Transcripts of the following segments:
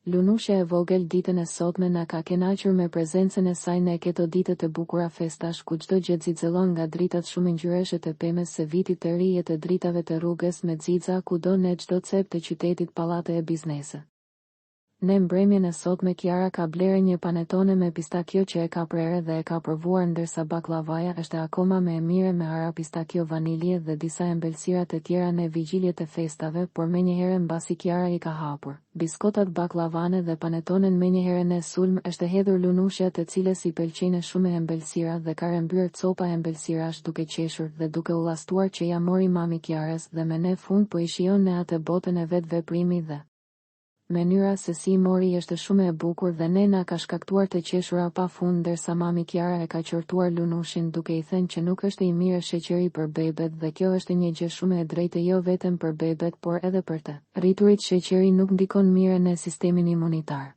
Lunushja e vogël ditën e sotme na ka kënaqur me prezencën e saj në këto ditë të bukura festash ku çdo gjë xixëllon nga dritat shumë ngjyreshe të pemës së vitit të ri e të dritave të rrugës me xixa kudo në çdo cep të qytetit, pallate e biznese. Në mbrëmjen e sotme Kiara ka blerë një panetone me pistakjo që e ka prerë dhe e ka provuar, ndërsa baklavaja është akoma më e mire me ara pistakjo, vanilje dhe disa embelsira të tjera në vigjiljet e festave, por menjëherë mbasi Kiara i ka hapur biskotat, baklavane dhe panetonen menjëherë në sulm, është hedhur lunushja të cilës i pëlqejnë shumë embelsira dhe ka rembyer copa embelsirash duke qeshur dhe duke u llastuar që ja mori mami Kiarës dhe me në fund po i shijon në atë botën e vet veprimi dhe mënyra se si mori është shumë e bukur dhe nena ka shkaktuar të qeshura pa fund, ndërsa mami Kiara e ka qortuar lunushin duke i thënë që nuk është i mirë sheqeri për bebet dhe kjo është një gjë shumë e drejtë jo vetëm për bebet por edhe për të rriturit. Sheqeri nuk ndikon mirë në sistemin imunitar.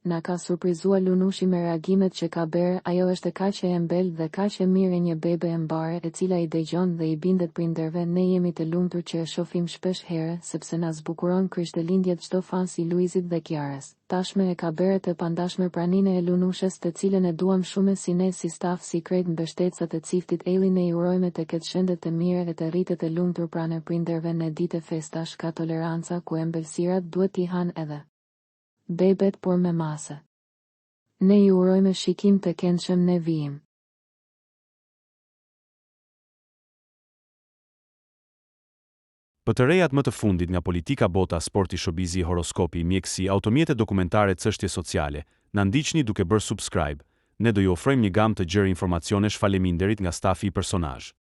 Na ka surprizuar lunushi me reagimet që ka bërë, ajo është kaq e embel dhe kaq e mirë një bebe e mbare e cila i dëgjon dhe i bindet prindërve. Ne jemi të lumtur që e shohim shpesh herë sepse na zbukuron krishtlindjet çdo fan si Luizit dhe Kiarës. Tashme e ka bërë të pandashme praninë e lunushes të cilën e duam shumë si ne si staf, si krejt mbështetësat të ciftit Eli. Ne i urojmë të ketë shëndet të mira e të rritet të lumtur pranë prindërve në ditë festash. Ka toleranca ku embelsirat duhet t'i hanë edhe bebet por me mase. Ne ju urojmë shikim të këndshëm në vijim. Për të rejat më të fundit nga politika, bota, sporti, showbizi, horoskopi, mjekësi, automjete dokumentare, çështje sociale, na ndiqni duke bërë subscribe. Ne do ju ofrojmë një gamë të gjerë informacionesh. Faleminderit nga stafi i personazh.